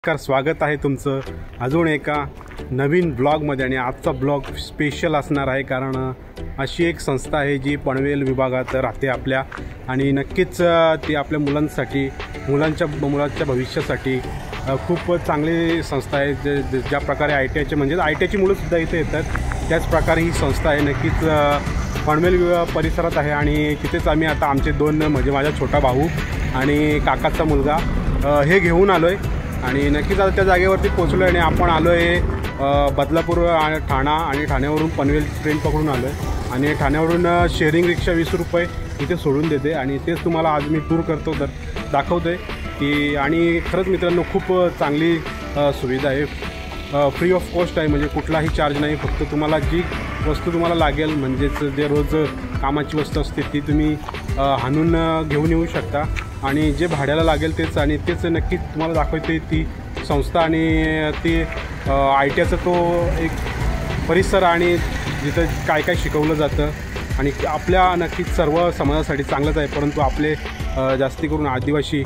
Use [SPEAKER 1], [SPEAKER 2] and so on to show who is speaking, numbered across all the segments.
[SPEAKER 1] स्वागत आहे तुमचं अजून एका नवीन ब्लॉगमध्ये। आणि आजचा ब्लॉग स्पेशल असणार आहे कारण अशी एक संस्था आहे जी पनवेल विभागात राहते आपल्या, आणि नक्कीच ती आपल्या मुलांसाठी मुलांच्या भविष्यासाठी खूप चांगली संस्था आहे। ज्या प्रकारे ITIचे म्हणजे ITIची मुलंसुद्धा इथे येतात त्याच प्रकारे ही संस्था आहे। नक्कीच पनवेल परिसरात आहे आणि तिथेच आम्ही आता आमचे दोन म्हणजे माझा छोटा भाऊ आणि काकाचा मुलगा हे घेऊन आलो आहे आणि नक्कीच आता त्या जागेवरती पोचलो आहे। आणि आपण आलो आहे बदलापूर ठाणा आणि ठाण्यावरून पनवेल ट्रेन पकडून आलो आहे आणि ठाण्यावरून शेअरिंग रिक्षा 20 रुपये इथे सोडून देते आणि तेच तुम्हाला आज मी टूर करतो तर दाखवतो आहे की। आणि खरंच मित्रांनो खूप चांगली सुविधा आहे, फ्री ऑफ कॉस्ट आहे, म्हणजे कुठलाही चार्ज नाही। फक्त तुम्हाला जी वस्तू तुम्हाला लागेल म्हणजेच जे रोज कामाची वस्तू असते ती तुम्ही हाणून घेऊन येऊ शकता आणि जे भाड्याला लागेल तेच, आणि तेच नक्कीच तुम्हाला दाखवते ती संस्था आणि ती ITIचा तो एक परिसर आणि जिथं काय काय शिकवलं जातं। आणि आपल्या नक्कीच सर्व समाजासाठी चांगलंच आहे, परंतु आपले जास्ती करून आदिवासी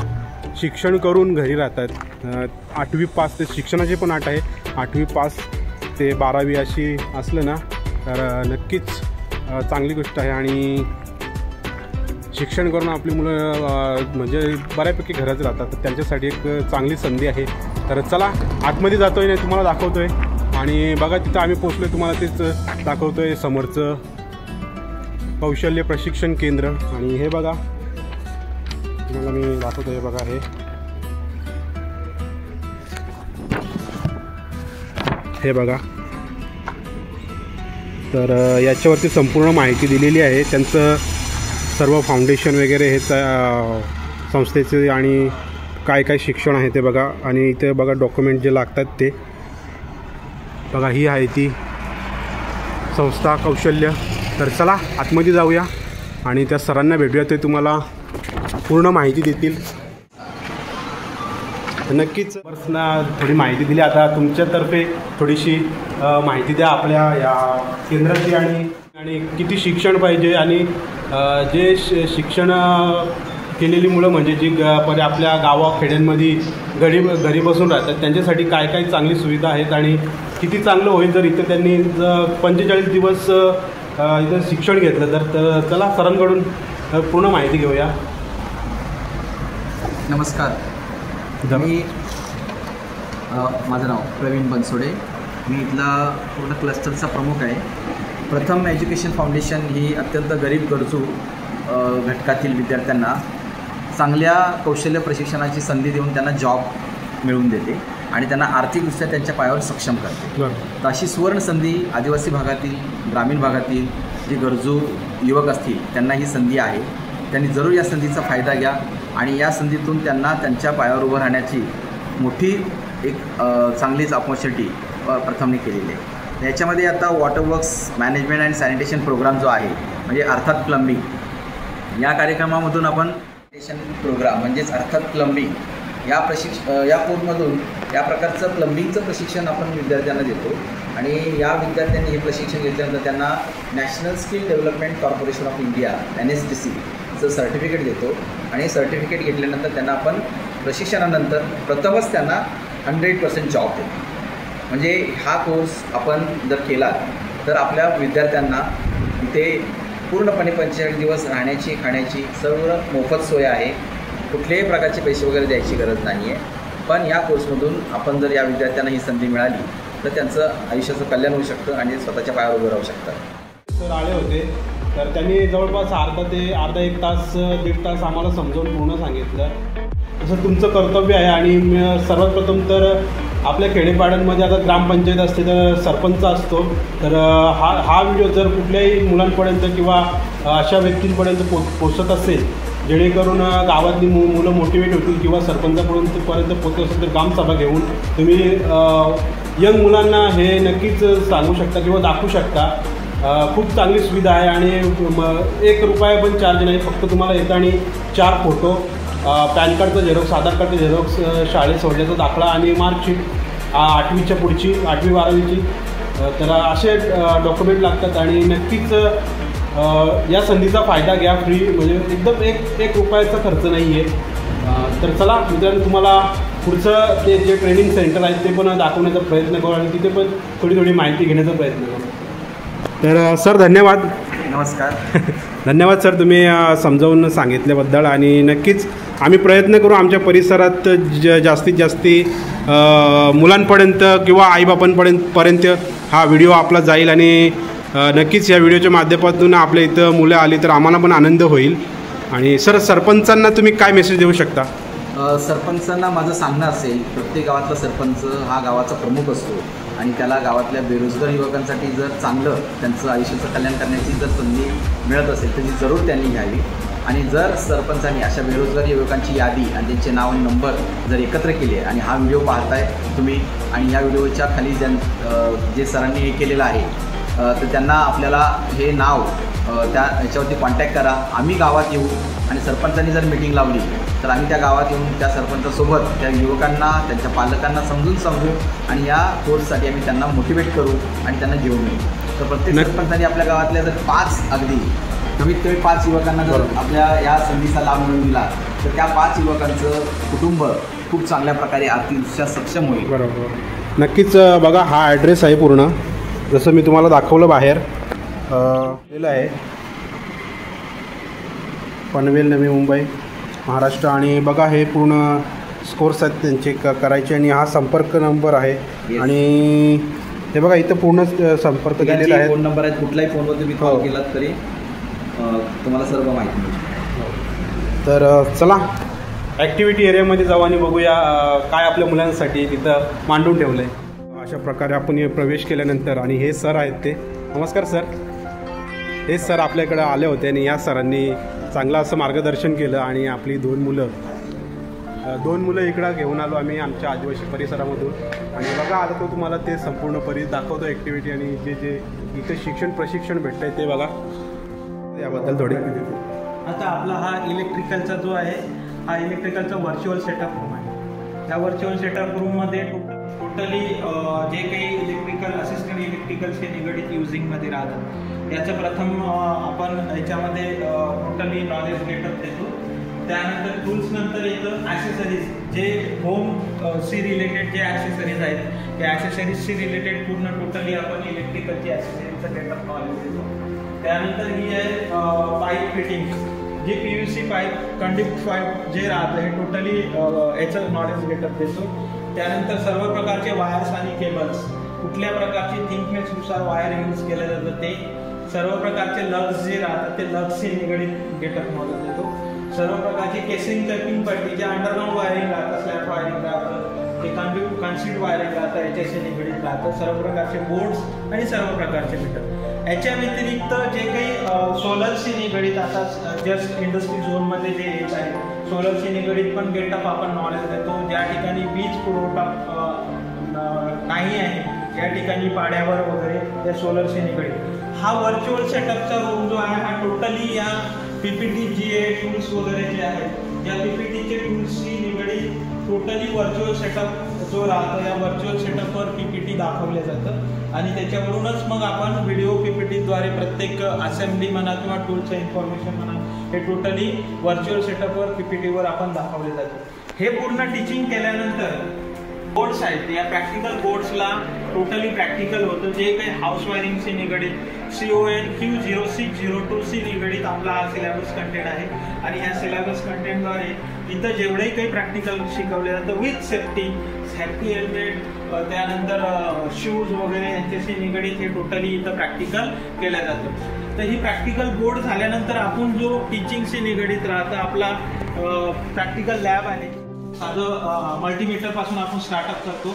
[SPEAKER 1] शिक्षण करून घरी राहतात। 8वी पास ते शिक्षणाची पण अट आहे, 8वी पास ते 12वी अशी असलं ना तर नक्कीच चांगली गोष्ट आहे। आणि शिक्षण करून आपली मुलं म्हणजे बऱ्यापैकी घरात राहतात तर त्यांच्यासाठी एक चांगली संधी आहे। तर चला आतमध्ये जातो आहे, तुम्हाला दाखवतो आहे आणि बघा तिथं आम्ही पोचलो, तुम्हाला तेच दाखवतो आहे समोरचं कौशल्य प्रशिक्षण केंद्र। आणि हे बघा तुम्हाला मी दाखवतो आहे, बघा हे बघा। तर याच्यावरती संपूर्ण माहिती दिलेली आहे, त्यांचं सर्व फाउंडेशन वगैरे हे संस्थेचे आणि काय काय शिक्षण आहे ते बघा। आणि इथे बघा डॉक्युमेंट जे लागतात ते बघा, ही आहे ती संस्था कौशल्य। तर चला आतमध्ये जाऊया आणि त्या सरांना भेटूया, ते तुम्हाला पूर्ण माहिती देतील। नक्कीच पर्सनल थोडी माहिती दिली, आता तुमच्यातर्फे थोडीशी माहिती द्या आपल्या या केंद्राची आणि किती शिक्षण पाहिजे आणि जे शिक्षण केलेली मुलं म्हणजे जी आपल्या गावाखेड्यांमध्ये घरी बसून राहतात त्यांच्यासाठी काय काय चांगली सुविधा आहेत आणि किती चांगलं होईल जर इथं त्यांनी 45 दिवस इथं शिक्षण घेतलं तर चला सरांकडून पूर्ण माहिती घेऊया।
[SPEAKER 2] नमस्कार, माझं नाव प्रवीण बनसोडे, मी इथला पूर्ण क्लस्टरचा प्रमुख आहे। प्रथम एज्युकेशन फाउंडेशन ही अत्यंत गरीब गरजू घटकातील विद्यार्थ्यांना चांगल्या कौशल्य प्रशिक्षणाची संधी देऊन त्यांना जॉब मिळवून देते आणि त्यांना आर्थिकदृष्ट्या त्यांच्या पायावर सक्षम करते। तर अशी सुवर्ण संधी आदिवासी भागातील ग्रामीण भागातील जे गरजू युवक असतील त्यांना ही संधी आहे, त्यांनी जरूर या संधीचा फायदा घ्या आणि या संधीतून त्यांना त्यांच्या पायावर उभं राहण्याची मोठी एक चांगलीच अपॉर्च्युनिटी प्रथमने केलेली आहे। याच्यामध्ये आता water works management and sanitation program जो आहे म्हणजे अर्थात प्लंबिंग, या कार्यक्रमामधून आपण सॅनिटेशन प्रोग्राम म्हणजेच अर्थात प्लंबिंग या कोर्समधून या प्रकारचं प्लंबिंगचं प्रशिक्षण आपण विद्यार्थ्यांना देतो आणि या विद्यार्थ्यांनी हे प्रशिक्षण घेतल्यानंतर त्यांना national skill development corporation of India NSDCचं सर्टिफिकेट देतो आणि सर्टिफिकेट घेतल्यानंतर त्यांना आपण प्रशिक्षणानंतर प्रथमच त्यांना 100% जॉब देतो। म्हणजे हा कोर्स आपण जर केला तर आपल्या विद्यार्थ्यांना इथे पूर्णपणे 45 दिवस राहण्याची खाण्याची सर्व मोफत सोय आहे, कुठल्याही प्रकारचे पैसे वगैरे द्यायची गरज नाही आहे। पण या कोर्समधून आपण जर या विद्यार्थ्यांना ही संधी मिळाली तर त्यांचं आयुष्याचं कल्याण होऊ शकतं आणि स्वतःच्या पायावर उभं राहू शकतात।
[SPEAKER 1] सर आले होते तर त्यांनी जवळपास अर्धा एक तास 1.5 तास आम्हाला समजावून पूर्ण सांगितलं, तसं तुमचं कर्तव्य आहे। आणि सर्वात प्रथम तर आपल्या खेडेपाड्यांमध्ये आता ग्रामपंचायत असते तर सरपंच असतो, तर हा व्हिडिओ जर कुठल्याही मुलांपर्यंत किंवा अशा व्यक्तींपर्यंत पोचत असेल जेणेकरून गावातली मुलं मोटिवेट होतील किंवा सरपंचापर्यंत पोचत असेल तर ग्रामसभा घेऊन तुम्ही यंग मुलांना हे नक्कीच सांगू शकता किंवा दाखवू शकता। खूप चांगली सुविधा आहे आणि 1 रुपया पण चार्ज नाही, फक्त तुम्हाला येतं आणि 4 फोटो, पॅन कार्डचं झेरॉक्स, आधार कार्डचं झेरॉक्स, शाळेत सोडल्याचा दाखला आणि मार्कशीट 8वीच्या पुढची 8वी 12वीची, तर असे डॉक्युमेंट लागतात। आणि नक्कीच या संधीचा फायदा घ्या, फ्री म्हणजे एकदम 1 रुपयाचा खर्च नाही आहे। तर चला मित्रांनो तुम्हाला पुढचं ते जे ट्रेनिंग सेंटर आहे ते पण दाखवण्याचा प्रयत्न करू आणि तिथे पण थोडी माहिती घेण्याचा प्रयत्न करू. तर सर धन्यवाद.
[SPEAKER 2] नमस्कार.
[SPEAKER 1] धन्यवाद सर, तुम्ही समजावून सांगितल्याबद्दल. आणि नक्कीच आम्ही प्रयत्न करू आमच्या परिसरात जास्तीत जास्त मुलांपर्यंत किंवा आईबापांपर्यंत हा व्हिडिओ आपला जाईल. आणि नक्कीच या व्हिडिओच्या माध्यमातून आपल्या इथं मुलं आली तर आम्हाला पण आनंद होईल. आणि सर सरपंचांना तुम्ही काय मेसेज देऊ शकता?
[SPEAKER 2] सरपंचांना माझं सांगणं असेल, प्रत्येक गावातला सरपंच हा गावाचा प्रमुख असतो आणि त्याला गावातल्या बेरोजगार युवकांसाठी जर चांगलं त्यांचं आयुष्याचं कल्याण करण्याची जर संधी मिळत असेल तर ती जरूर त्यांनी घ्यावी. आणि जर सरपंचांनी अशा बेरोजगार युवकांची यादी आणि त्यांचे नाव आणि नंबर जर एकत्र केले आणि हा व्हिडिओ पाहताय तुम्ही आणि ह्या व्हिडिओच्या खाली जे सरांनी हे केलेलं आहे तर त्यांना आपल्याला हे नाव त्या ह्याच्यावरती कॉन्टॅक्ट करा. आम्ही गावात येऊ आणि सरपंचांनी जर मीटिंग लावली तर आम्ही त्या गावात येऊन त्या सरपंचासोबत त्या युवकांना त्यांच्या पालकांना समजून सांगू आणि या कोर्ससाठी आम्ही त्यांना मोटिवेट करू आणि त्यांना घेऊन येऊ. तर प्रत्येक सरपंचांनी आपल्या गावातल्या जर 5 अगदी कमीत कमी 5 युवकांना जर आपल्या या संधीचा लाभ मिळवून दिला तर त्या 5 युवकांचं कुटुंब खूप चांगल्या प्रकारे आर्थिकदृष्ट्या सक्षम होईल.
[SPEAKER 1] बरोबर. नक्कीच बघा हा ॲड्रेस आहे पूर्ण जसं मी तुम्हाला दाखवलं बाहेर दिलं आहे, पनवेल नवी मुंबई महाराष्ट्र. आणि बघा हे पूर्ण स्कोर्स आहेत त्यांचे करायचे आणि हा संपर्क नंबर आहे. आणि हे बघा इथं पूर्ण संपर्क दिलेला आहे,
[SPEAKER 2] फोन नंबर आहेत. कुठलाही फोनवर तुम्ही कॉल केलात तरी तुम्हाला सर्व माहिती मिळेल.
[SPEAKER 1] तर चला ॲक्टिव्हिटी एरियामध्ये जाऊ आणि बघूया काय आपल्या मुलांसाठी तिथं मांडून ठेवलं आहे. अशा प्रकारे आपण प्रवेश केल्यानंतर आणि हे सर आहेत ते, नमस्कार सर. हे सर आपल्याकडे आले होते आणि या सरांनी चांगलं असं मार्गदर्शन केलं आणि आपली 2 मुलं इकडं घेऊन आलो आम्ही आमच्या आदिवासी परिसरामधून. आणि बघा आता तो तुम्हाला ते संपूर्ण दाखवतो ॲक्टिव्हिटी आणि जे इथे प्रशिक्षण भेटतं आहे ते बघा, याबद्दल थोडी.
[SPEAKER 3] आता आपला हा इलेक्ट्रिकलचा जो आहे हा इलेक्ट्रिकलचा व्हर्च्युअल सेटअप रूम आहे. त्या व्हर्च्युअल सेटअप रूममध्ये टोटली जे काही इलेक्ट्रिकल असिस्टंट इलेक्ट्रिकलशी निगडीत युजिंगमध्ये राहतात याचं प्रथम आपण याच्यामध्ये टोटली नॉलेज गेटअप देतो. त्यानंतर टूल्स नंतर येतं ॲक्सेसरीज, जे होम सी रिलेटेड जे ॲक्सेसरीज आहेत त्या ॲक्सेसरीजशी रिलेटेड पूर्ण टोटली आपण इलेक्ट्रिकलची ॲक्सेसरीजचं गेटअप नॉलेज देतो. त्यानंतर ही आहे पाईप फिटिंग, जी PVC पाईप कंडक्ट पाईप जे राहतं हे टोटली याचं नॉलेज गेटअप देतो. त्यानंतर सर्व प्रकारचे वायर्स आणि केबल्स, कुठल्या प्रकारची थिकनेसनुसार वायर यूज केलं जातं ते, सर्व प्रकारचे लग्स जे राहतात ते लग्सशी निगडीत गेटअप नॉलेज देतो. सर्व प्रकारचे केसिंग कपिंग पट्टी जे अंडरग्राऊंड वायरिंग राहतं, स्लॅब वायरिंग राहतं, ते कन्सिड वायरिंग राहतं याच्याशी निगडीत राहतं. सर्व प्रकारचे बोर्ड्स आणि सर्व प्रकारचे मीटर. याच्या व्यतिरिक्त जे काही सोलरशी निगडीत आता जस्ट इंडस्ट्री झोनमध्ये जे येत आहे सोलरशी निगडीत पण गेटअप आपण नॉलेज देतो. ज्या ठिकाणी वीज पुरवठा नाही आहे या ठिकाणी पाड्यावर वगैरे या सोलरशी निगडीत हा व्हर्च्युअल सेटअपचा रूम जो आहे हा टोटली या PPT GA टूल्स वगैरे जे आहेत या PPTचे टूल्सशी निगडीत टोटली व्हर्च्युअल सेटअप जो राहतो या व्हर्च्युअल सेटअपवर PPT दाखवले जातं आणि त्याच्यावरूनच मग आपण व्हिडिओ PPTद्वारे प्रत्येक असेंब्ली म्हणा किंवा टूलचं इन्फॉर्मेशन म्हणा हे टोटली व्हर्च्युअल सेटअपवर PPTवर आपण दाखवले जातं. हे पूर्ण टीचिंग केल्यानंतर बोर्ड्स आहेत या प्रॅक्टिकल बोर्ड्सला टोटली प्रॅक्टिकल होतं. जे काही हाऊस वायरिंगशी निगडीत CON Q0602 निगडीत आपला हा सिलेबस कंटेंट आहे आणि ह्या सिलेबस कंटेंटद्वारे इथं जेवढेही काही प्रॅक्टिकल शिकवले जातं विथ सेफ्टी हेल्मेट, त्यानंतर शूज वगैरे यांच्याशी निगडीत हे टोटली इथं प्रॅक्टिकल केलं जातं. तर ही प्रॅक्टिकल बोर्ड झाल्यानंतर आपण जो टीचिंगशी निगडीत राहतं आपला प्रॅक्टिकल लॅब आहे. साधं मल्टीमीटर पासून आपण स्टार्टअप करतो,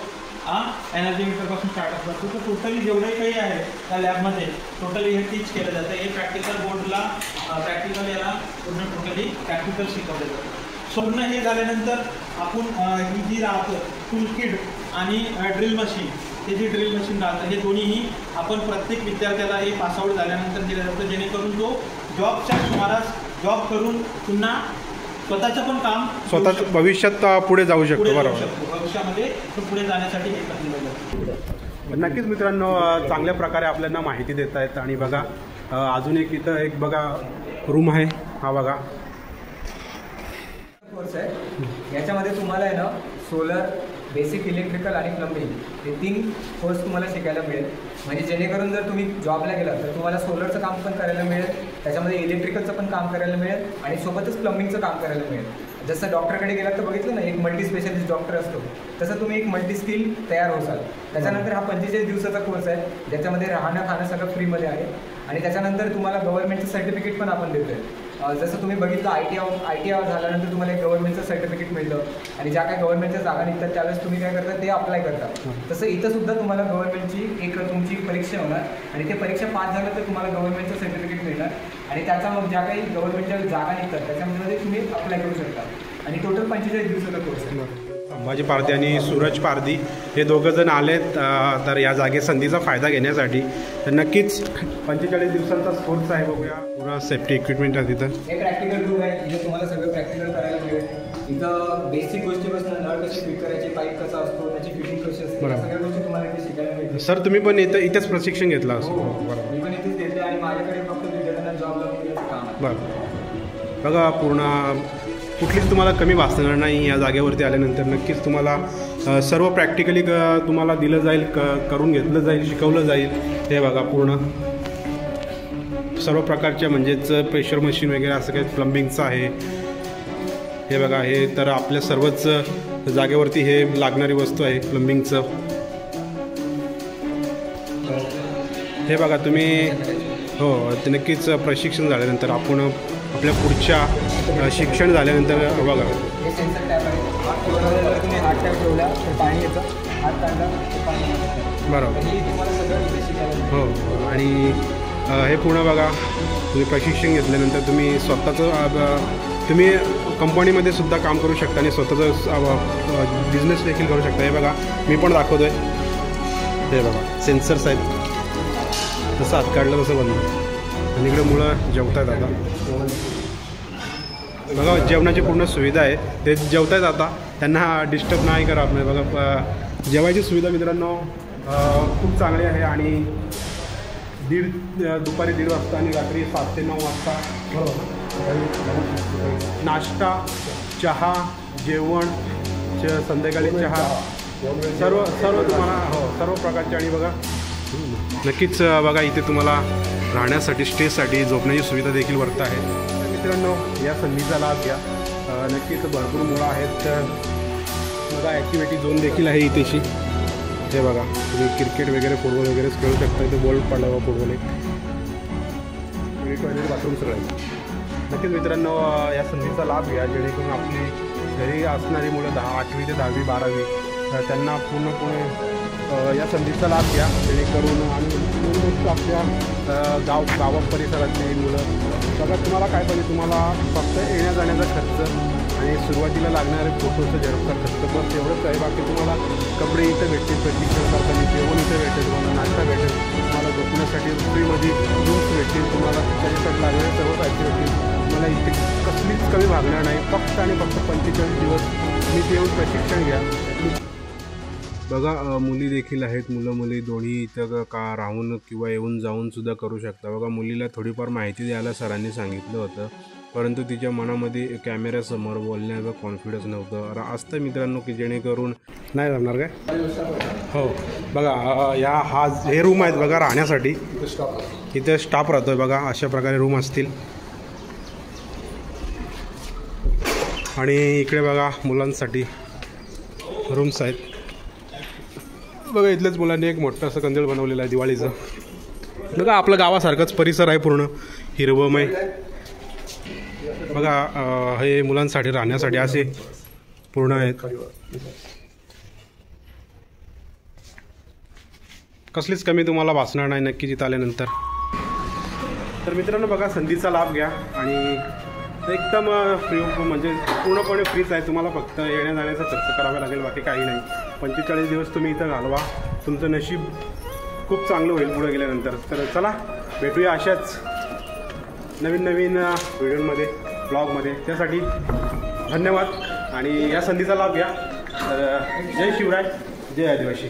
[SPEAKER 3] एनर्जी मीटर पासून स्टार्टअप करतो. तर टोटली जेवढे काही आहे त्या लॅबमध्ये टोटली हे टीच केलं जातं. हे प्रॅक्टिकल बोर्डला प्रॅक्टिकल याला पूर्ण टोटली प्रॅक्टिकल शिकवलं जातं. पूर्ण हे झाल्यानंतर आपण ही जी राहतं टूल किट आणि ड्रिल मशीन, हे जी ड्रिल मशीन राहतं हे दोन्हीही आपण प्रत्येक विद्यार्थ्याला हे पासआउट झाल्यानंतर दिलं जातं जेणेकरून तो जॉबच्या सुमारास जॉब करून पुन्हा स्वतःचं पण काम
[SPEAKER 1] स्वतःच भविष्यात पुढे जाऊ शकतो. बरोबर,
[SPEAKER 3] भविष्यामध्ये तो पुढे जाण्यासाठी हे करण्यात जातं.
[SPEAKER 1] नक्कीच मित्रांनो चांगल्या प्रकारे आपल्याला माहिती देत आहेत. आणि बघा अजून एक इथं एक बघा रूम आहे, हा बघा
[SPEAKER 2] कोर्स आहे. याच्यामध्ये तुम्हाला आहे ना
[SPEAKER 4] सोलर, बेसिक इलेक्ट्रिकल आणि प्लंबिंग हे 3 कोर्स तुम्हाला शिकायला मिळेल. म्हणजे जेणेकरून जर तुम्ही जॉबला गेलात तर तुम्हाला सोलरचं काम पण करायला मिळेल, त्याच्यामध्ये इलेक्ट्रिकलचं पण काम करायला मिळेल आणि सोबतच प्लंबिंगचं काम करायला मिळेल. जसं डॉक्टरकडे गेलात तर बघितलं ना, एक मल्टी स्पेशालिस्ट डॉक्टर असतो, तसं तुम्ही एक मल्टी स्किल तयार होसाल. त्याच्यानंतर हा 45 दिवसाचा कोर्स आहे, ज्याच्यामध्ये राहणं खाणं सगळं फ्रीमध्ये आहे. आणि त्याच्यानंतर तुम्हाला गव्हर्नमेंटचं सर्टिफिकेट पण आपण देतो आहे. जसं तुम्ही बघितलं ITI झाल्यानंतर तुम्हाला एक गव्हर्नमेंटचं सर्टिफिकेट मिळतं आणि ज्या काही गव्हर्नमेंटच्या जागा निघतात त्यावेळेस तुम्ही काय करता ते अप्लाय करता. तसं इथं सुद्धा तुम्हाला गव्हर्नमेंटची एक तुमची परीक्षा होणार आणि ते परीक्षा पास झालं तर तुम्हाला गव्हर्नमेंटचं सर्टिफिकेट मिळणार आणि त्याचा मग ज्या काही गव्हर्नमेंटच्या जागा निघतात त्याच्यामध्ये तुम्ही अप्लाय करू शकता. आणि टोटल 45 दिवसाचा कोर्स आहे.
[SPEAKER 1] संभाजी पारधी आणि सूरज पारधी हे दोघं जण आलेत तर या जागे संधीचा फायदा घेण्यासाठी. तर नक्कीच 45 दिवसांचा कोर्स आहे. बघूया पुरा सेफ्टी इक्विपमेंट आहे तिथं.
[SPEAKER 4] हे प्रॅक्टिकल रूम आहे, इथे तुम्हाला सगळं प्रॅक्टिकल करायला मिळेल. इथं बेसिक गोष्टीपासून नळ कशी फिट करायची, पाईप कसा असतो, त्याची फिटिंग कशी असते, सगळ्या गोष्टी तुम्हाला इथे शिकायला मिळेल.
[SPEAKER 1] सर तुम्ही पण इथेच प्रशिक्षण घेतलं असं?
[SPEAKER 4] बरोबर, मी पण इथेच घेतले आणि माझ्याकडे फक्त विद्यार्थ्यांना जॉब लावून काम आहे.
[SPEAKER 1] बरं, बघा पूर्ण कुठलीच तुम्हाला कमी भासणार नाही या जागेवरती आल्यानंतर. नक्कीच तुम्हाला सर्व प्रॅक्टिकली तुम्हाला दिलं जाईल, करून घेतलं जाईल, शिकवलं जाईल. हे बघा पूर्ण सर्व प्रकारच्या म्हणजेच प्रेशर मशीन वगैरे असं काही प्लंबिंगचं आहे. हे बघा, हे तर आपल्या सर्वच जागेवरती हे लागणारी वस्तू आहे प्लंबिंगचं. हे बघा तुम्ही, हो ते नक्कीच प्रशिक्षण झाल्यानंतर आपण आपल्या पुढच्या शिक्षण झाल्यानंतर बघा
[SPEAKER 4] हे सेन्सर टॅप आहे. जर तुम्ही हात टॅप ठेवला तर पाणी येतं, हात काढला तर पाणी येतं.
[SPEAKER 1] बरोबर,
[SPEAKER 4] हे तुम्हाला सगळं इथे शिकायला.
[SPEAKER 1] हो. आणि हे पूर्ण बघा तुम्ही प्रशिक्षण घेतल्यानंतर तुम्ही स्वतःचं तुम्ही कंपनीमध्ये सुद्धा काम करू शकता आणि स्वतःचं बिझनेस देखील करू शकता. हे बघा मी पण दाखवतो आहे. हे बघा सेन्सर्स आहेत, तसं हात काढलं तसं बंद. आणि इकडे मुलं जेवत आहेत आता. बघा जेवणाची पूर्ण सुविधा आहे, ते जेवत आहेत आता, त्यांना डिस्टर्ब नाही करा आपण. बघा जेवायची सुविधा मित्रांनो खूप चांगली आहे. आणि दुपारी 1:30 वाजता आणि रात्री 7 ते 9 वाजता नाश्ता, चहा, जेवण, संध्याकाळी चहा, सर्व तुम्हाला सर्व प्रकारचे. आणि बघा नक्कीच बघा इथे तुम्हाला राहण्यासाठी, स्टेसाठी, झोपण्याची सुविधा देखील वर्त आहे. मित्रांनो या संधीचा लाभ घ्या. नक्कीच भरपूर मुलं आहेत. बघा ॲक्टिव्हिटी झोन देखील आहे इथेशी. हे बघा तुम्ही क्रिकेट वगैरे, फुटबॉल वगैरेच खेळू शकता. इथे बॉल पडला व फुटबॉल एक टॉयलेट, बाथरूम सगळं आहे. नक्कीच मित्रांनो या संधीचा लाभ घ्या, जेणेकरून आपली घरी असणारी मुलं 8वी ते 10वी 12वी त्यांना पूर्णपणे या संधीचा लाभ घ्या, जेणेकरून आणि आपल्या गावा परिसरातली मुलं. बघा तुम्हाला काय पाहिजे, तुम्हाला फक्त येण्या जाण्याचा खर्च आणि सुरुवातीला लागणारे फोटोचं झेरॉक्सचा खर्च, बस एवढंच आहे. बाकी तुम्हाला कपडे इथं भेटतील, प्रशिक्षण करताना जेवण इथं भेटेल, तुम्हाला नाश्ता भेटेल, तुम्हाला झोपण्यासाठी फ्रीमध्ये रूम्स भेटतील, तुम्हाला त्याच्यासाठी लागणारे सर्व साहित्य भेटतील. तुम्हाला इथे कसलीच कमी भागणार नाही. फक्त आणि फक्त 45 दिवस तुम्ही ते येऊन प्रशिक्षण घ्या. बघा मुली देखील आहेत, मुलं मुली दोन्ही इथं का राहून किंवा येऊन जाऊन सुद्धा करू शकता. बघा मुलीला थोडीफार माहिती द्यायला सरांनी सांगितलं होतं, परंतु तिच्या मनामध्ये कॅमेऱ्यासमोर बोलण्याचा कॉन्फिडन्स नव्हतं. असतं मित्रांनो की जेणेकरून नाही जमणार काय. हो बघा हे रूम आहेत बघा राहण्यासाठी. इथे स्टाफ राहतोय बघा, अशा प्रकारे रूम असतील. आणि इकडे बघा मुलांसाठी रूम्स आहेत. बघा इथल्याच मुलांनी एक मोठं असं कंदील बनवलेलं आहे दिवाळीचं. बघा आपलं गावासारखंच परिसर आहे, पूर्ण हिरवमय. बघा हे मुलांसाठी राहण्यासाठी असे पूर्ण आहेत. कसलीच कमी तुम्हाला भासणार नाही नक्कीच इथं आल्यानंतर. तर मित्रांनो बघा संधीचा लाभ घ्या आणि एकदम फ्री, म्हणजे पूर्णपणे फ्रीच आहे. तुम्हाला फक्त येण्या जाण्याचा खर्च करावा लागेल, बाकी काही नाही. 45 दिवस तुम्ही इथं घालवा, तुमचं नशीब खूप चांगलं होईल पुढे गेल्यानंतर. तर चला भेटूया अशाच नवीन व्हिडिओमध्ये, ब्लॉगमध्ये. त्यासाठी धन्यवाद आणि या संधीचा लाभ घ्या. तर जय शिवराय, जय आदिवासी.